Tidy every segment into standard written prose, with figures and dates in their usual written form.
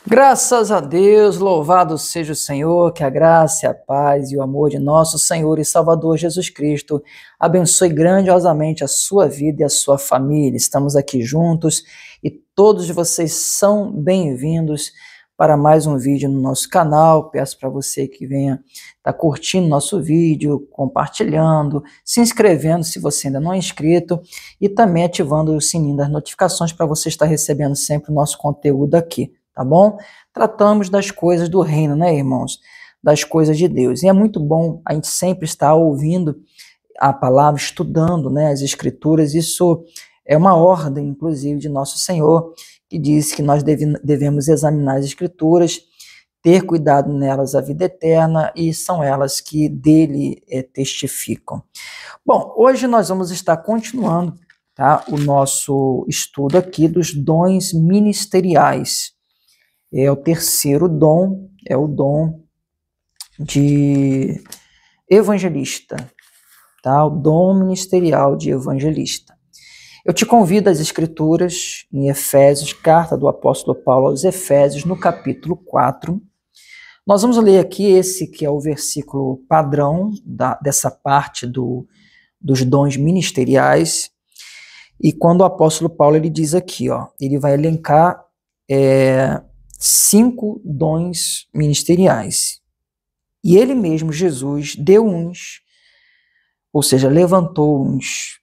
Graças a Deus, louvado seja o Senhor, que a graça, a paz e o amor de nosso Senhor e Salvador Jesus Cristo abençoe grandiosamente a sua vida e a sua família. Estamos aqui juntos e todos vocês são bem-vindos para mais um vídeo no nosso canal. Peço para você que venha estar curtindo nosso vídeo, compartilhando, se inscrevendo se você ainda não é inscrito e também ativando o sininho das notificações para você estar recebendo sempre o nosso conteúdo aqui. Tá bom? Tratamos das coisas do reino, né, irmãos? Das coisas de Deus. E é muito bom a gente sempre estar ouvindo a palavra, estudando, né, as escrituras. Isso é uma ordem, inclusive, de nosso Senhor, que diz que nós devemos examinar as escrituras, ter cuidado nelas a vida eterna, e são elas que dele testificam. Bom, hoje nós vamos estar continuando, tá, o nosso estudo aqui dos dons ministeriais. É o terceiro dom, é o dom de evangelista, tá? O dom ministerial de evangelista. Eu te convido às Escrituras, em Efésios, carta do apóstolo Paulo aos Efésios, no capítulo 4. Nós vamos ler aqui esse que é o versículo padrão dessa parte dos dons ministeriais. E quando o apóstolo Paulo ele diz aqui, ó, ele vai elencar 5 dons ministeriais. E ele mesmo, Jesus, deu uns, ou seja, levantou uns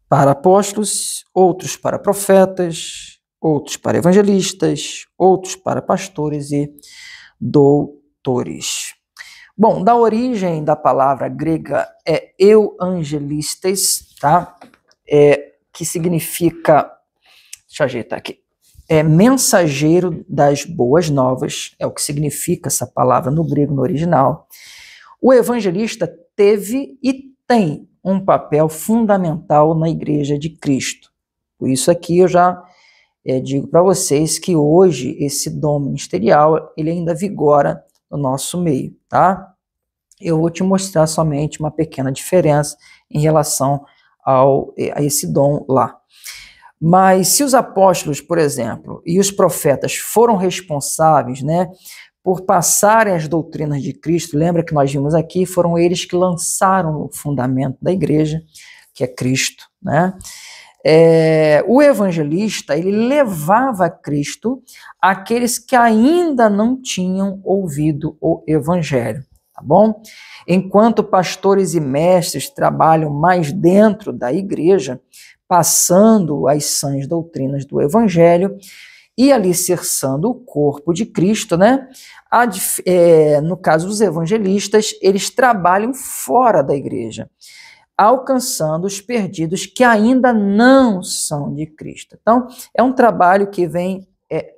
para apóstolos, outros para profetas, outros para evangelistas, outros para pastores e doutores. Bom, da origem da palavra grega é euangelistes, tá? Que significa, deixa eu ajeitar aqui, mensageiro das boas novas, é o que significa essa palavra no grego, no original. O evangelista teve e tem um papel fundamental na igreja de Cristo. Por isso aqui eu já digo para vocês que hoje esse dom ministerial, ele ainda vigora no nosso meio, tá? Eu vou te mostrar somente uma pequena diferença em relação a esse dom lá. Mas se os apóstolos, por exemplo, e os profetas foram responsáveis, né, por passarem as doutrinas de Cristo, lembra que nós vimos aqui, foram eles que lançaram o fundamento da igreja, que é Cristo, né? O evangelista, ele levava a Cristo àqueles que ainda não tinham ouvido o evangelho, tá bom? Enquanto pastores e mestres trabalham mais dentro da igreja, passando as sãs doutrinas do evangelho e alicerçando o corpo de Cristo, né? No caso dos evangelistas, eles trabalham fora da igreja, alcançando os perdidos que ainda não são de Cristo. Então, é um trabalho que vem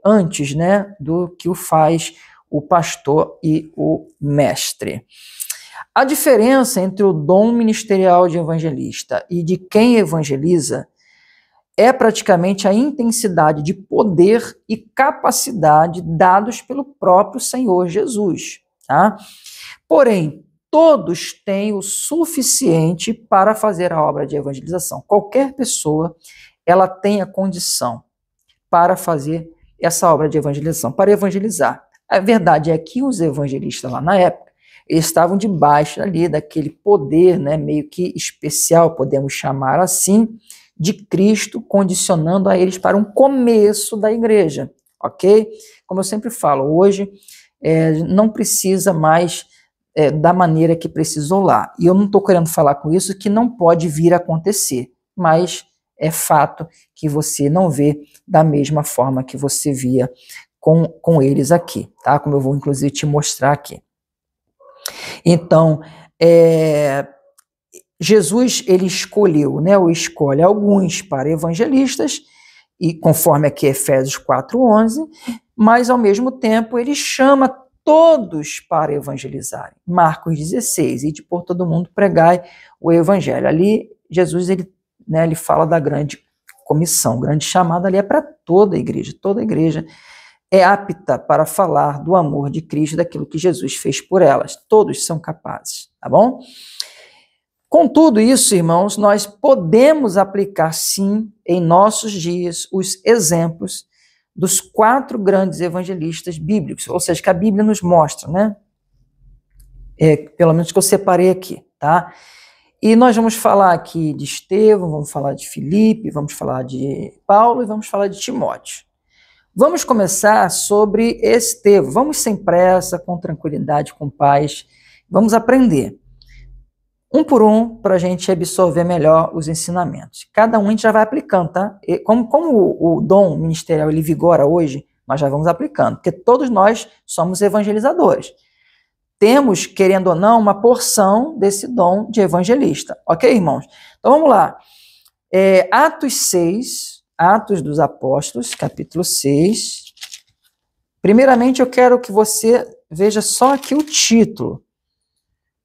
antes, né, do que o faz o pastor e o mestre. A diferença entre o dom ministerial de evangelista e de quem evangeliza é praticamente a intensidade de poder e capacidade dados pelo próprio Senhor Jesus, tá? Porém, todos têm o suficiente para fazer a obra de evangelização. Qualquer pessoa, ela tem a condição para fazer essa obra de evangelização, para evangelizar. A verdade é que os evangelistas lá na época, eles estavam debaixo ali daquele poder, né, meio que especial, podemos chamar assim, de Cristo, condicionando a eles para um começo da igreja, ok? Como eu sempre falo, hoje não precisa mais da maneira que precisou lá. E eu não estou querendo falar com isso que não pode vir a acontecer, mas é fato que você não vê da mesma forma que você via com eles aqui, tá? Como eu vou inclusive te mostrar aqui. Então, Jesus, ele escolheu, né, ou escolhe alguns para evangelistas, e conforme aqui Efésios 4:11, mas ao mesmo tempo ele chama todos para evangelizarem. Marcos 16, ide por todo mundo pregai o evangelho. Ali, Jesus, ele fala da grande comissão, grande chamada ali é para toda a igreja é apta para falar do amor de Cristo, daquilo que Jesus fez por elas. Todos são capazes, tá bom? Com tudo isso, irmãos, nós podemos aplicar sim em nossos dias os exemplos dos 4 grandes evangelistas bíblicos, ou seja, que a Bíblia nos mostra, né? Pelo menos que eu separei aqui, tá? E nós vamos falar aqui de Estevão, vamos falar de Filipe, vamos falar de Paulo e vamos falar de Timóteo. Vamos começar sobre Estevão. Vamos sem pressa, com tranquilidade, com paz. Vamos aprender. Um por um, para a gente absorver melhor os ensinamentos. Cada um a gente já vai aplicando, tá? E como o dom ministerial ele vigora hoje, nós já vamos aplicando, porque todos nós somos evangelizadores. Temos, querendo ou não, uma porção desse dom de evangelista. Ok, irmãos? Então vamos lá. Atos 6, Atos dos Apóstolos, capítulo 6. Primeiramente, eu quero que você veja só aqui o título.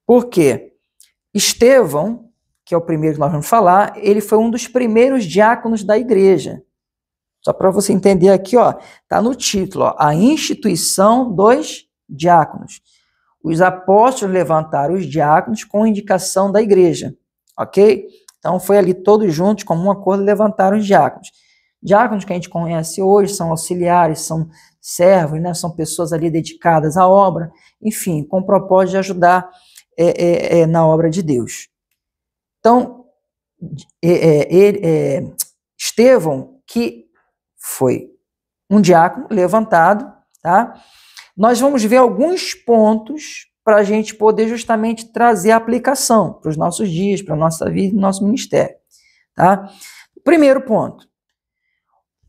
Por quê? Estevão, que é o primeiro que nós vamos falar, ele foi um dos primeiros diáconos da igreja. Só para você entender aqui, ó, tá no título, ó, a instituição dos diáconos. Os apóstolos levantaram os diáconos com indicação da igreja, ok? Então foi ali todos juntos, como um acordo, levantaram os diáconos. Diáconos que a gente conhece hoje são auxiliares, são servos, né? São pessoas ali dedicadas à obra, enfim, com o propósito de ajudar na obra de Deus. Então, Estevão, que foi um diácono levantado, tá? Nós vamos ver alguns pontos para a gente poder justamente trazer a aplicação para os nossos dias, para a nossa vida e nosso ministério, tá? Primeiro ponto.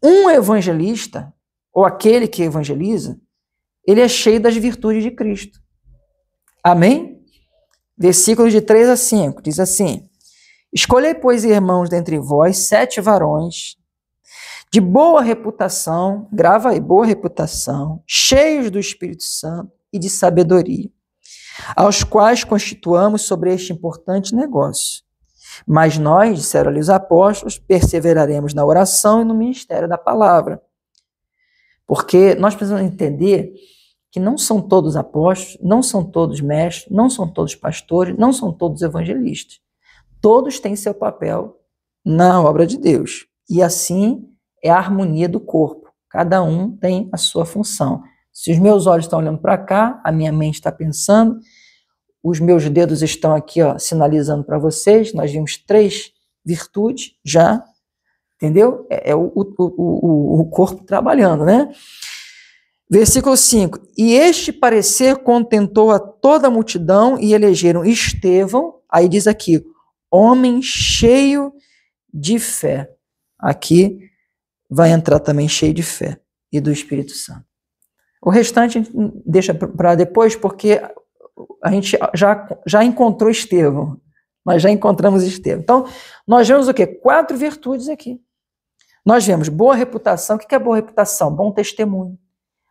Um evangelista, ou aquele que evangeliza, ele é cheio das virtudes de Cristo. Amém? Versículos de 3 a 5, diz assim: escolhei, pois, irmãos, dentre vós 7 varões de boa reputação, grava aí, boa reputação, cheios do Espírito Santo e de sabedoria, aos quais constituamos sobre este importante negócio. Mas nós, disseram ali os apóstolos, perseveraremos na oração e no ministério da palavra. Porque nós precisamos entender que não são todos apóstolos, não são todos mestres, não são todos pastores, não são todos evangelistas. Todos têm seu papel na obra de Deus. E assim é a harmonia do corpo. Cada um tem a sua função. Se os meus olhos estão olhando para cá, a minha mente está pensando, os meus dedos estão aqui, ó, sinalizando para vocês. Nós vimos 3 virtudes já, entendeu? É o corpo trabalhando, né? Versículo 5. E este parecer contentou a toda a multidão e elegeram Estevão, aí diz aqui, homem cheio de fé. Aqui vai entrar também cheio de fé e do Espírito Santo. O restante a gente deixa para depois, porque a gente já encontrou Estevão. Nós já encontramos Estevão. Então, nós vemos o quê? 4 virtudes aqui. Nós vemos boa reputação. O que é boa reputação? Bom testemunho.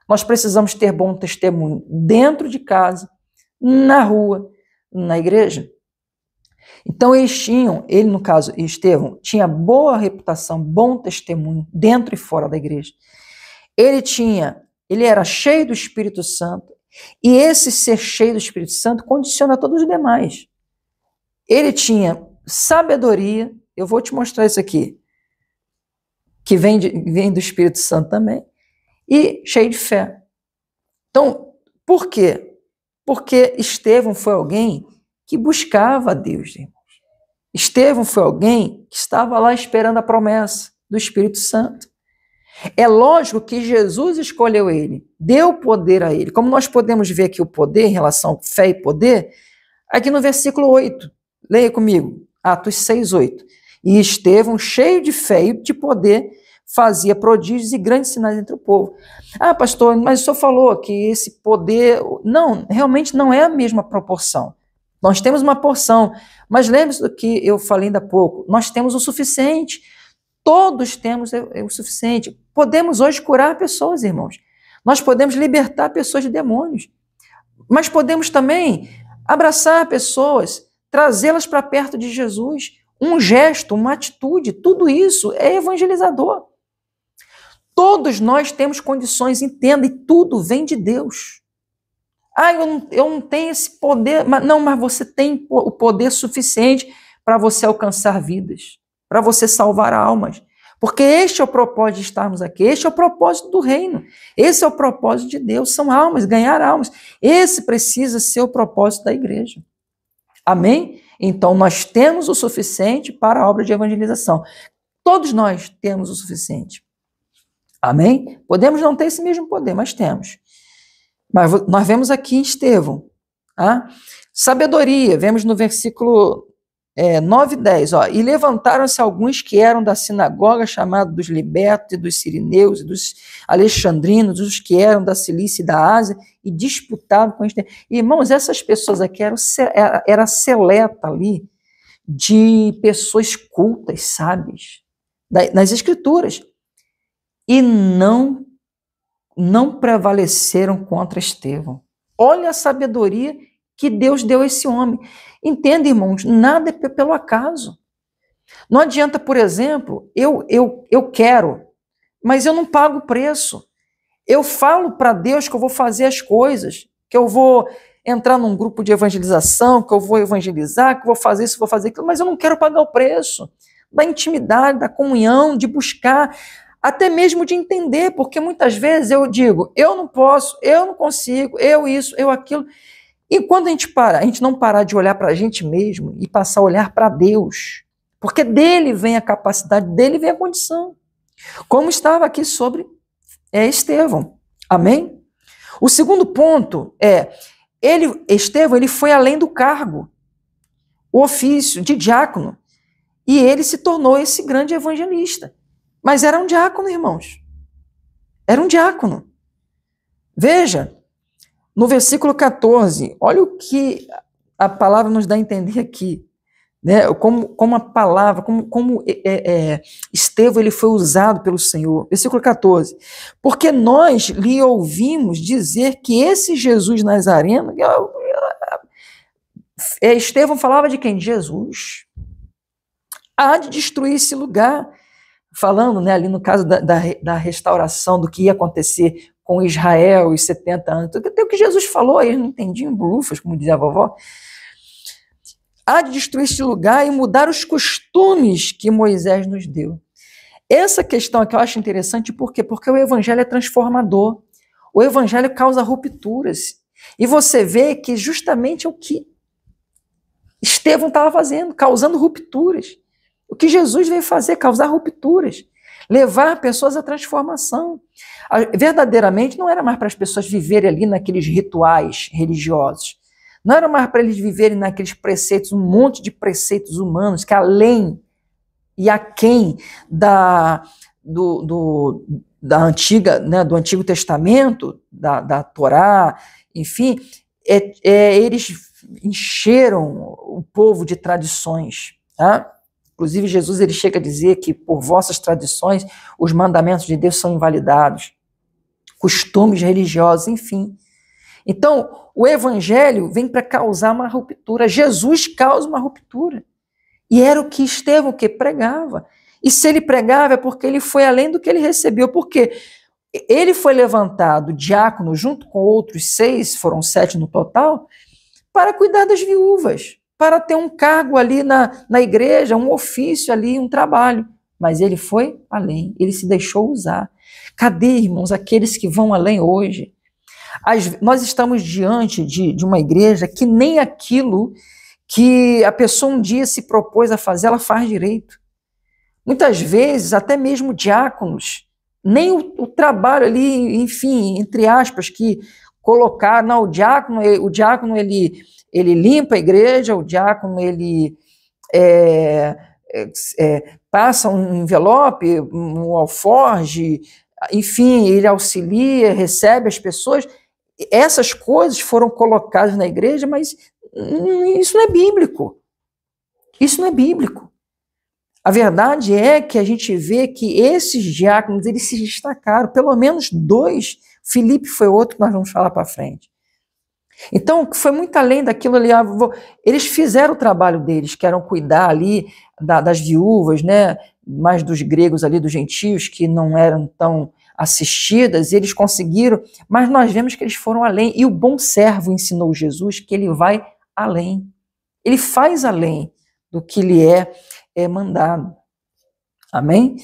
Nós precisamos ter bom testemunho dentro de casa, na rua, na igreja. Então, ele no caso, Estevão, tinha boa reputação, bom testemunho, dentro e fora da igreja. Ele era cheio do Espírito Santo, e esse ser cheio do Espírito Santo condiciona todos os demais. Ele tinha sabedoria, eu vou te mostrar isso aqui, que vem do Espírito Santo também, e cheio de fé. Então, por quê? Porque Estevão foi alguém que buscava a Deus, irmãos. Estevão foi alguém que estava lá esperando a promessa do Espírito Santo. É lógico que Jesus escolheu ele, deu poder a ele. Como nós podemos ver aqui o poder em relação a fé e poder, aqui no versículo 8, leia comigo, Atos 6, 8. E Estevão, cheio de fé e de poder, fazia prodígios e grandes sinais entre o povo. Ah, pastor, mas o senhor falou que esse poder... Não, realmente não é a mesma proporção. Nós temos uma porção, mas lembre-se do que eu falei ainda há pouco, nós temos o suficiente, todos temos o suficiente. Podemos hoje curar pessoas, irmãos. Nós podemos libertar pessoas de demônios, mas podemos também abraçar pessoas, trazê-las para perto de Jesus. Um gesto, uma atitude, tudo isso é evangelizador. Todos nós temos condições, entenda, e tudo vem de Deus. Ah, eu não tenho esse poder. Mas você tem o poder suficiente para você alcançar vidas, para você salvar almas, Porque este é o propósito de estarmos aqui, este é o propósito do reino, esse é o propósito de Deus, são almas, ganhar almas. Esse precisa ser o propósito da igreja. Amém? Então nós temos o suficiente para a obra de evangelização. Todos nós temos o suficiente. Amém? Podemos não ter esse mesmo poder, mas temos. Mas nós vemos aqui em Estevão. Tá? Sabedoria, vemos no versículo 9 e 10. Ó, e levantaram-se alguns que eram da sinagoga, chamados dos libertos, e dos sirineus, e dos alexandrinos, os que eram da Cilícia e da Ásia, e disputavam com Estevão. Irmãos, essas pessoas aqui era seleta ali de pessoas cultas, sábias, nas Escrituras. E não prevaleceram contra Estevão. Olha a sabedoria que Deus deu a esse homem. Entenda, irmãos, nada é pelo acaso. Não adianta, por exemplo, eu quero, mas eu não pago o preço. Eu falo para Deus que eu vou fazer as coisas, que eu vou entrar num grupo de evangelização, que eu vou evangelizar, que eu vou fazer isso, vou fazer aquilo, mas eu não quero pagar o preço da intimidade, da comunhão, de buscar, até mesmo de entender, porque muitas vezes eu digo, eu não posso, eu não consigo, eu isso, eu aquilo. E quando a gente não parar de olhar para a gente mesmo e passar a olhar para Deus, porque dele vem a capacidade, dele vem a condição. Como estava aqui sobre Estevão. Amém? O segundo ponto Estevão, ele foi além do cargo, o ofício de diácono, e ele se tornou esse grande evangelista. Mas era um diácono, irmãos. Era um diácono. Veja, no versículo 14, olha o que a palavra nos dá a entender aqui, né? Como a palavra, como Estevão ele foi usado pelo Senhor. Versículo 14, porque nós lhe ouvimos dizer que esse Jesus Nazareno, Estevão falava de quem? Jesus. Há de destruir esse lugar, falando, né, ali no caso da restauração, do que ia acontecer com Israel, os 70 anos, até o que Jesus falou, eles não entendiam bulufas, como dizia a vovó. Há de destruir este lugar e mudar os costumes que Moisés nos deu. Essa questão aqui eu acho interessante, por quê? Porque o evangelho é transformador, o evangelho causa rupturas, e você vê que justamente é o que Estevão estava fazendo, causando rupturas. O que Jesus veio fazer, causar rupturas, levar pessoas à transformação. Verdadeiramente não era mais para as pessoas viverem ali naqueles rituais religiosos, não era mais para eles viverem naqueles preceitos, um monte de preceitos humanos que além e aquém do Antigo Testamento, da Torá, enfim, eles encheram o povo de tradições, tá? Inclusive, Jesus ele chega a dizer que por vossas tradições os mandamentos de Deus são invalidados, costumes religiosos, enfim. Então, o evangelho vem para causar uma ruptura. Jesus causa uma ruptura. E era o que Estevão pregava. E se ele pregava é porque ele foi além do que ele recebeu. Porque ele foi levantado diácono junto com outros 6, foram 7 no total, para cuidar das viúvas, para ter um cargo ali na igreja, um ofício ali, um trabalho. Mas ele foi além, ele se deixou usar. Cadê, irmãos, aqueles que vão além hoje? Nós estamos diante de uma igreja que nem aquilo que a pessoa um dia se propôs a fazer, ela faz direito. Muitas vezes, até mesmo diáconos, nem o trabalho ali, enfim, entre aspas, que colocar, não, o diácono ele limpa a igreja, o diácono ele passa um envelope, um alforge, enfim, ele auxilia, recebe as pessoas. Essas coisas foram colocadas na igreja, mas isso não é bíblico. Isso não é bíblico. A verdade é que a gente vê que esses diáconos, eles se destacaram, pelo menos 2, Filipe foi outro que nós vamos falar para frente. Então, foi muito além daquilo ali, eles fizeram o trabalho deles, que eram cuidar ali das viúvas, né, mais dos gregos ali, dos gentios, que não eram tão assistidas, e eles conseguiram, mas nós vemos que eles foram além, e o bom servo ensinou Jesus que ele vai além, ele faz além do que lhe é mandado. Amém?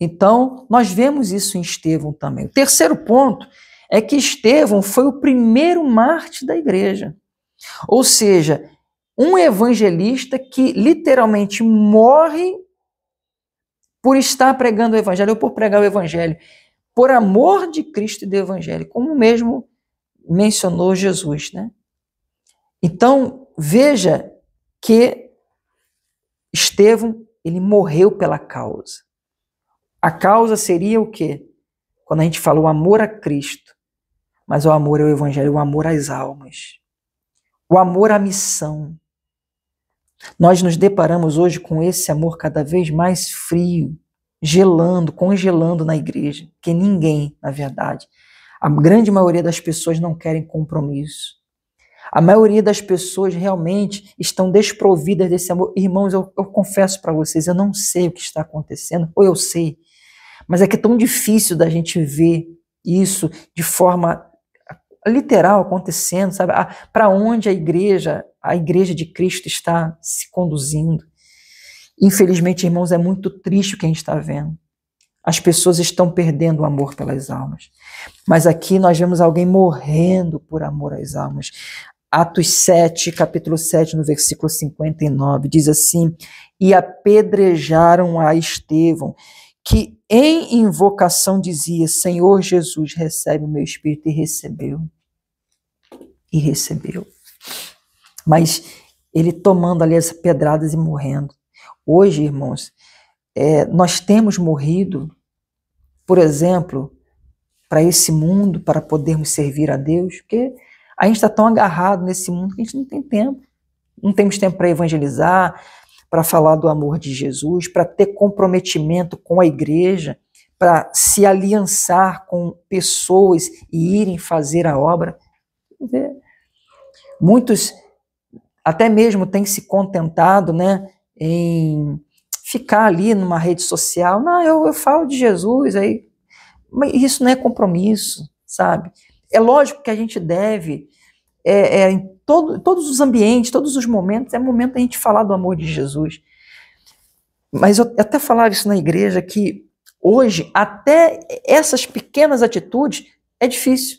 Então, nós vemos isso em Estevão também. O terceiro ponto é que Estevão foi o primeiro mártir da igreja. Ou seja, um evangelista que literalmente morre por estar pregando o evangelho, ou por pregar o evangelho, por amor de Cristo e do evangelho, como mesmo mencionou Jesus, né? Então, veja que Estevão, ele morreu pela causa. A causa seria o quê? Quando a gente fala o amor a Cristo, mas o amor ao evangelho, o amor às almas, o amor à missão. Nós nos deparamos hoje com esse amor cada vez mais frio, gelando, congelando na igreja, que ninguém, na verdade, a grande maioria das pessoas não querem compromisso. A maioria das pessoas realmente estão desprovidas desse amor. Irmãos, eu confesso para vocês, eu não sei o que está acontecendo, ou eu sei, mas é que é tão difícil da gente ver isso de forma literal acontecendo, sabe? Para onde a igreja de Cristo está se conduzindo. Infelizmente, irmãos, é muito triste o que a gente está vendo. As pessoas estão perdendo o amor pelas almas. Mas aqui nós vemos alguém morrendo por amor às almas. Atos 7, capítulo 7, no versículo 59, diz assim: e apedrejaram a Estevão, que em invocação dizia: Senhor Jesus, recebe o meu espírito, e recebeu. E recebeu. Mas ele tomando ali as pedradas e morrendo. Hoje, irmãos, nós temos morrido, por exemplo, para esse mundo, para podermos servir a Deus, porque a gente está tão agarrado nesse mundo que a gente não tem tempo. Não temos tempo para evangelizar, para falar do amor de Jesus, para ter comprometimento com a igreja, para se aliançar com pessoas e irem fazer a obra. Muitos até mesmo têm se contentado, né, em ficar ali numa rede social. Não, eu falo de Jesus, aí, mas isso não é compromisso, sabe? É lógico que a gente deve, em todos os ambientes, todos os momentos, é momento da gente falar do amor de Jesus. Mas eu até falava isso na igreja, que hoje, até essas pequenas atitudes, é difícil.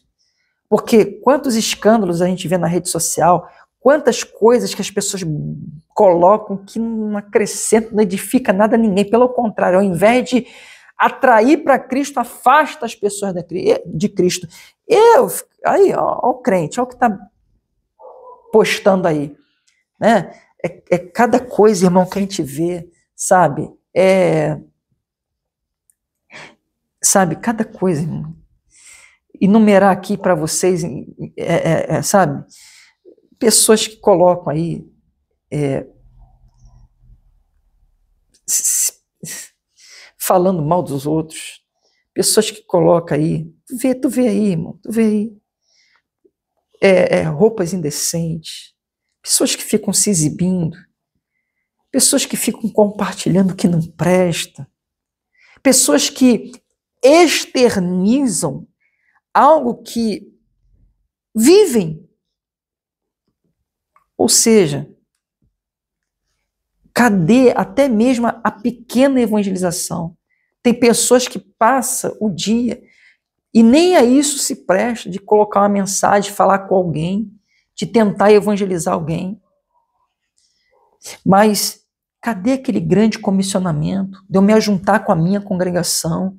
Porque quantos escândalos a gente vê na rede social, quantas coisas que as pessoas colocam que não acrescentam, não edifica nada a ninguém. Pelo contrário, ao invés de atrair para Cristo, afasta as pessoas de Cristo. Aí, ó o crente, olha o que está postando aí. Né? É cada coisa, irmão, que a gente vê, sabe? Sabe, cada coisa, irmão. Enumerar aqui para vocês, sabe? Pessoas que colocam aí falando mal dos outros, pessoas que colocam aí, tu vê aí, irmão, tu vê aí, roupas indecentes, pessoas que ficam se exibindo, pessoas que ficam compartilhando o que não presta, pessoas que externizam algo que vivem. Ou seja, cadê até mesmo a pequena evangelização? Tem pessoas que passam o dia e nem a isso se presta, de colocar uma mensagem, falar com alguém, de tentar evangelizar alguém. Mas cadê aquele grande comissionamento de eu me ajuntar com a minha congregação,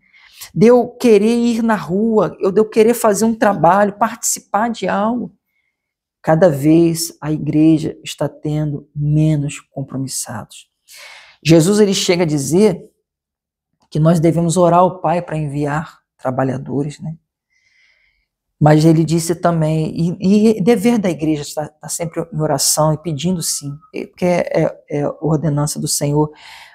de eu querer ir na rua, de eu querer fazer um trabalho, participar de algo? Cada vez a igreja está tendo menos compromissados. Jesus, ele chega a dizer que nós devemos orar ao Pai para enviar trabalhadores, né? Mas ele disse também, e dever da igreja está sempre em oração e pedindo sim, porque é ordenança do Senhor,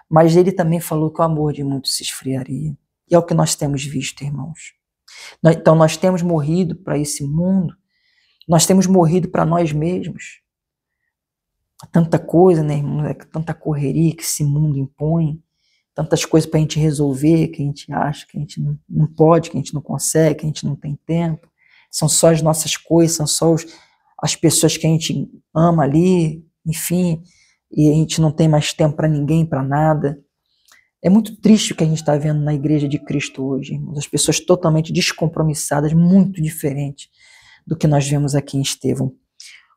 mas ele também falou que o amor de muitos se esfriaria. E é o que nós temos visto, irmãos. Então nós temos morrido para esse mundo, nós temos morrido para nós mesmos. Tanta coisa, né, irmão? Tanta correria que esse mundo impõe, tantas coisas para a gente resolver, que a gente acha que a gente não pode, que a gente não consegue, que a gente não tem tempo. São só as nossas coisas, são só as pessoas que a gente ama ali, enfim, e a gente não tem mais tempo para ninguém, para nada. É muito triste o que a gente está vendo na igreja de Cristo hoje, irmãos. As pessoas totalmente descompromissadas, muito diferente do que nós vemos aqui em Estevão,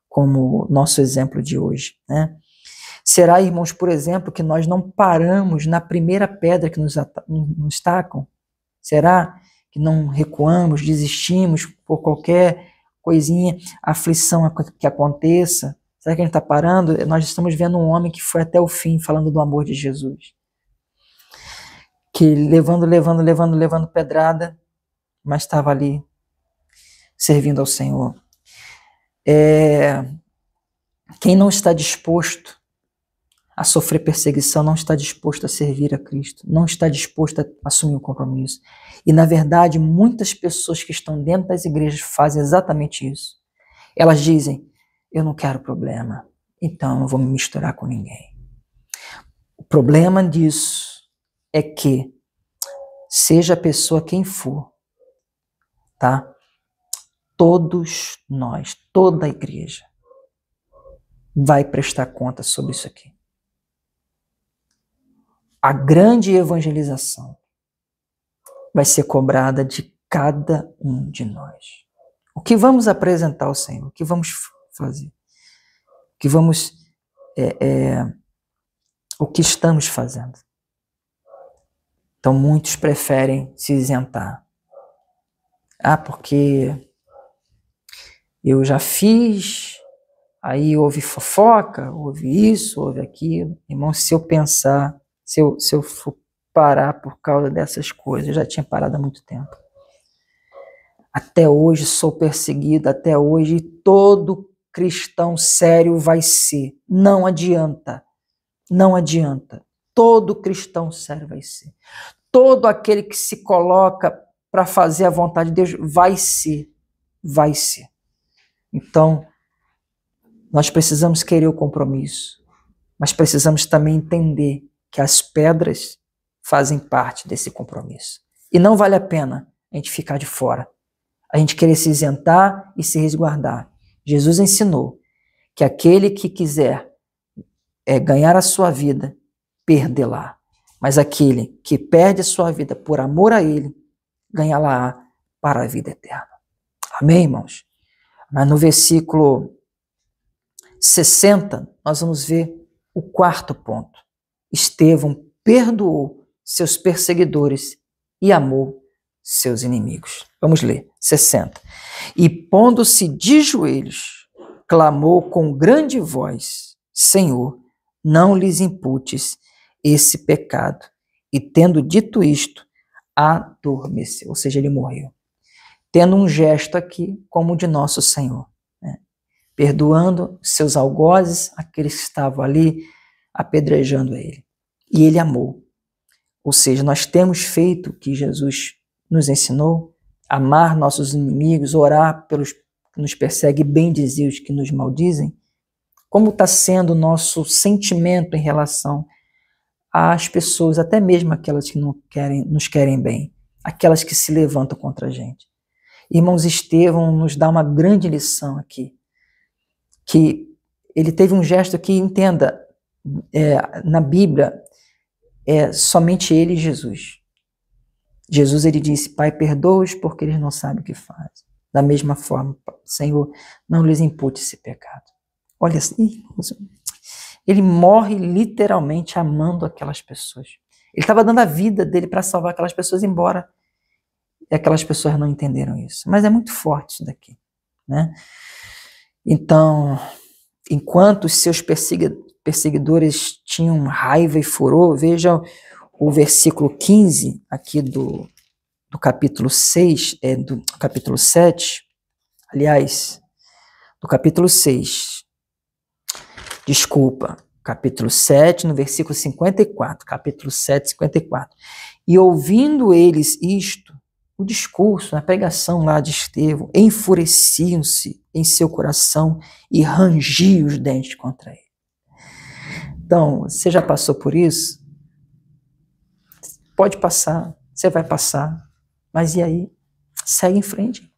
como nosso exemplo de hoje, né? Será, irmãos, por exemplo, que nós não paramos na primeira pedra que nos tacam? Será que não recuamos, desistimos por qualquer coisinha, aflição que aconteça? Será que a gente está parando? Nós estamos vendo um homem que foi até o fim falando do amor de Jesus. Que levando pedrada, mas estava ali servindo ao Senhor. Quem não está disposto a sofrer perseguição, não está disposto a servir a Cristo, não está disposto a assumir um compromisso. E, na verdade, muitas pessoas que estão dentro das igrejas fazem exatamente isso. Elas dizem, eu não quero problema, então eu não vou me misturar com ninguém. O problema disso é que, seja a pessoa quem for, tá? Todos nós, toda a igreja, vai prestar conta sobre isso aqui. A grande evangelização vai ser cobrada de cada um de nós. O que vamos apresentar ao Senhor? O que vamos fazer? O que estamos fazendo? Então, muitos preferem se isentar. Porque eu já fiz, aí houve fofoca, houve isso, houve aquilo. Irmão, se eu pensar, se eu for parar por causa dessas coisas, eu já tinha parado há muito tempo. Até hoje sou perseguido, até hoje todo cristão sério vai ser. Não adianta, não adianta. Todo cristão sério vai ser. Todo aquele que se coloca para fazer a vontade de Deus vai ser, vai ser. Então, nós precisamos querer o compromisso, mas precisamos também entender que as pedras fazem parte desse compromisso. E não vale a pena a gente ficar de fora, a gente querer se isentar e se resguardar. Jesus ensinou que aquele que quiser ganhar a sua vida, perdê-la. Mas aquele que perde a sua vida por amor a ele, ganhá-la para a vida eterna. Amém, irmãos? Mas no versículo 60, nós vamos ver o quarto ponto. Estevão perdoou seus perseguidores e amou seus inimigos. Vamos ler, 60. E pondo-se de joelhos, clamou com grande voz, Senhor, não lhes imputes esse pecado. E tendo dito isto, adormeceu, ou seja, ele morreu. Tendo um gesto aqui como o de nosso Senhor, né? Perdoando seus algozes, aqueles que estavam ali apedrejando ele. E ele amou. Ou seja, nós temos feito o que Jesus nos ensinou, amar nossos inimigos, orar pelos que nos perseguem, bendizer os que nos maldizem. Como está sendo o nosso sentimento em relação às pessoas, até mesmo aquelas que não nos querem bem, aquelas que se levantam contra a gente. Irmãos, Estevão nos dá uma grande lição aqui, que ele teve um gesto que, entenda, na Bíblia, é somente ele e Jesus. Jesus, ele disse, Pai, perdoa-os porque eles não sabem o que fazem. Da mesma forma, Senhor, não lhes impute esse pecado. Olha assim, ele morre literalmente amando aquelas pessoas. Ele estava dando a vida dele para salvar aquelas pessoas, embora aquelas pessoas não entenderam isso. Mas é muito forte isso daqui, né? Então, enquanto os seus perseguidores tinham raiva e furor, veja o versículo 15 aqui do capítulo 6, do capítulo 7, aliás, do capítulo 6, desculpa, capítulo 7, no versículo 54, capítulo 7, 54. E ouvindo eles isto, o discurso, a pregação lá de Estevão, enfureciam-se em seu coração e rangiam os dentes contra ele. Então, você já passou por isso? Pode passar, você vai passar, mas e aí? Segue em frente.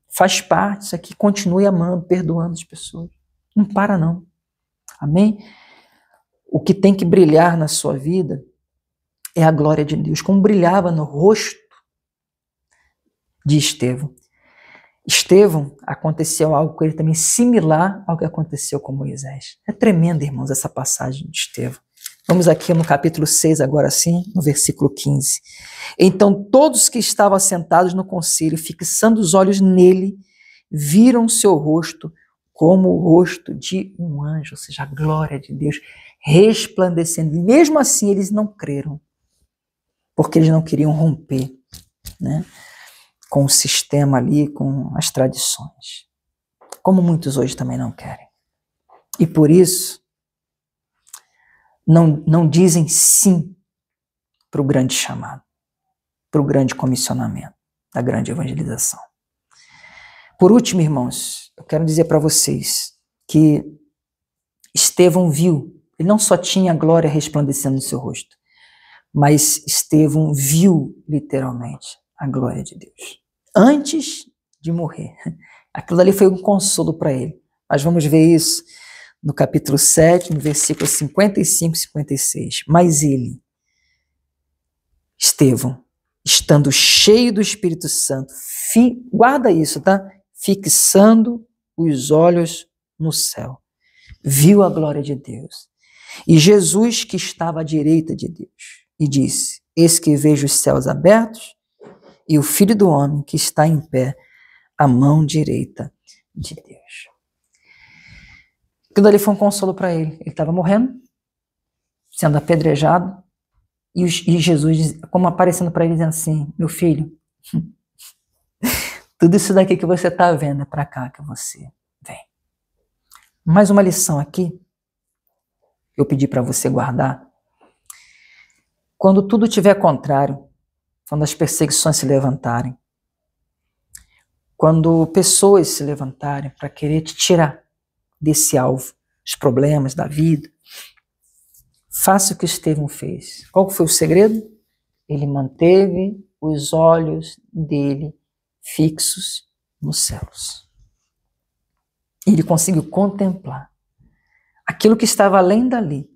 Faz parte disso aqui, continue amando, perdoando as pessoas. Não para não. Amém? O que tem que brilhar na sua vida é a glória de Deus, como brilhava no rosto de Estevão. Estevão, aconteceu algo com ele também similar ao que aconteceu com Moisés. É tremendo, irmãos, essa passagem de Estevão. Vamos aqui no capítulo 6, agora sim, no versículo 15. Então todos que estavam assentados no conselho, fixando os olhos nele, viram seu rosto como o rosto de um anjo, ou seja, a glória de Deus resplandecendo. E mesmo assim eles não creram, porque eles não queriam romper, né, com o sistema ali, com as tradições. Como muitos hoje também não querem. E por isso, não dizem sim para o grande chamado, para o grande comissionamento, da grande evangelização. Por último, irmãos, eu quero dizer para vocês que Estevão viu, ele não só tinha a glória resplandecendo no seu rosto, mas Estevão viu literalmente a glória de Deus. Antes de morrer. Aquilo ali foi um consolo para ele. Mas vamos ver isso no capítulo 7, no versículo 55 e 56. Mas ele, Estevão, estando cheio do Espírito Santo, guarda isso, tá? Fixando os olhos no céu, viu a glória de Deus. E Jesus, que estava à direita de Deus, e disse: eis que vejo os céus abertos e o Filho do Homem que está em pé à mão direita de Deus. Aquilo ali foi um consolo para ele. Ele estava morrendo, sendo apedrejado, e Jesus, como aparecendo para ele, dizendo assim: meu filho, tudo isso daqui que você está vendo é para cá que você vem. Mais uma lição aqui, eu pedi para você guardar. Quando tudo estiver contrário, quando as perseguições se levantarem, quando pessoas se levantarem para querer te tirar desse alvo, os problemas da vida, faça o que Estevão fez. Qual foi o segredo? Ele manteve os olhos dele fixos nos céus. Ele conseguiu contemplar aquilo que estava além dali.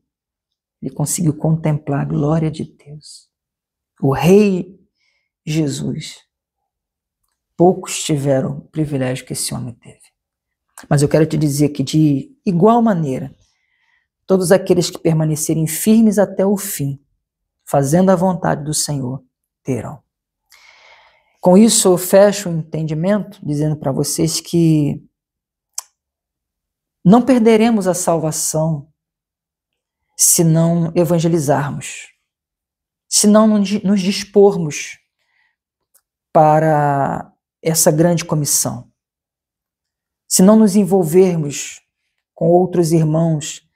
Ele conseguiu contemplar a glória de Deus. O Rei Jesus. Poucos tiveram o privilégio que esse homem teve. Mas eu quero te dizer que, de igual maneira, todos aqueles que permanecerem firmes até o fim, fazendo a vontade do Senhor, terão. Com isso, eu fecho o entendimento, dizendo para vocês que não perderemos a salvação se não evangelizarmos, se não nos dispormos para essa grande comissão, se não nos envolvermos com outros irmãos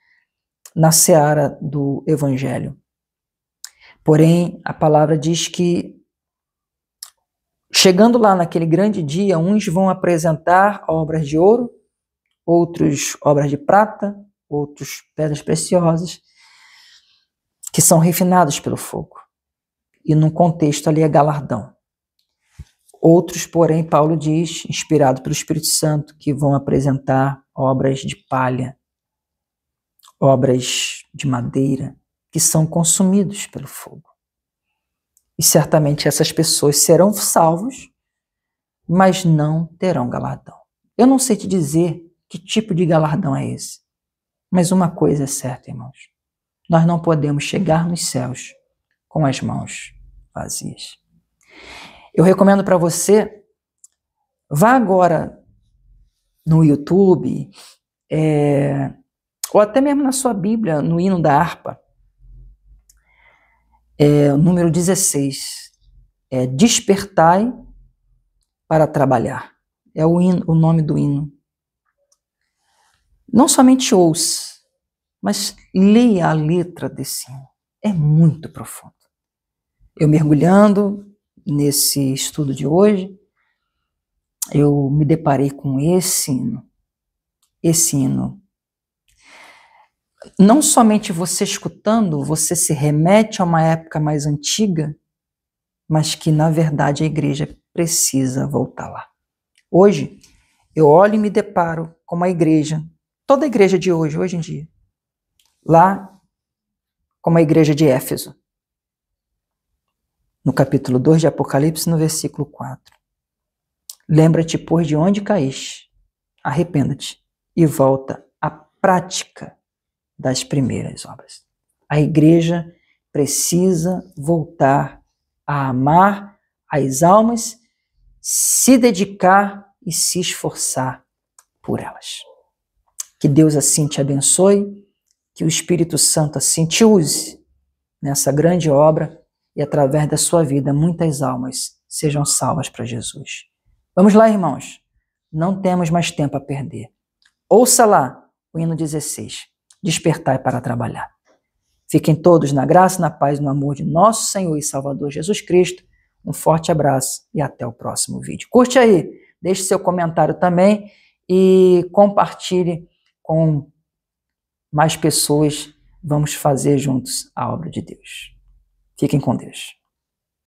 na seara do Evangelho. Porém, a palavra diz que, chegando lá naquele grande dia, uns vão apresentar obras de ouro, outros obras de prata, outros pedras preciosas, que são refinados pelo fogo. E num contexto ali é galardão. Outros, porém, Paulo diz, inspirado pelo Espírito Santo, que vão apresentar obras de palha, obras de madeira, que são consumidos pelo fogo. E certamente essas pessoas serão salvos, mas não terão galardão. Eu não sei te dizer que tipo de galardão é esse, mas uma coisa é certa, irmãos. Nós não podemos chegar nos céus com as mãos vazias. Eu recomendo para você, vá agora no YouTube, ou até mesmo na sua Bíblia, no hino da harpa, o número 16, Despertai para trabalhar. É o nome do hino. Não somente ouça, mas leia a letra desse hino. É muito profundo. Eu mergulhando nesse estudo de hoje, eu me deparei com esse hino. Esse hino. Não somente você escutando, você se remete a uma época mais antiga, mas que, na verdade, a igreja precisa voltar lá. Hoje, eu olho e me deparo com uma igreja, toda a igreja de hoje em dia, lá como a igreja de Éfeso. no capítulo 2 de Apocalipse, no versículo 4. Lembra-te, pois, de onde caíste, arrependa-te e volta à prática das primeiras obras. A igreja precisa voltar a amar as almas, se dedicar e se esforçar por elas. Que Deus assim te abençoe, que o Espírito Santo assim te use nessa grande obra e através da sua vida muitas almas sejam salvas para Jesus. Vamos lá, irmãos. Não temos mais tempo a perder. Ouça lá o hino 16. Despertai para trabalhar. Fiquem todos na graça, na paz e no amor de nosso Senhor e Salvador Jesus Cristo. Um forte abraço e até o próximo vídeo. Curte aí, deixe seu comentário também e compartilhe com mais pessoas. Vamos fazer juntos a obra de Deus. Fiquem com Deus.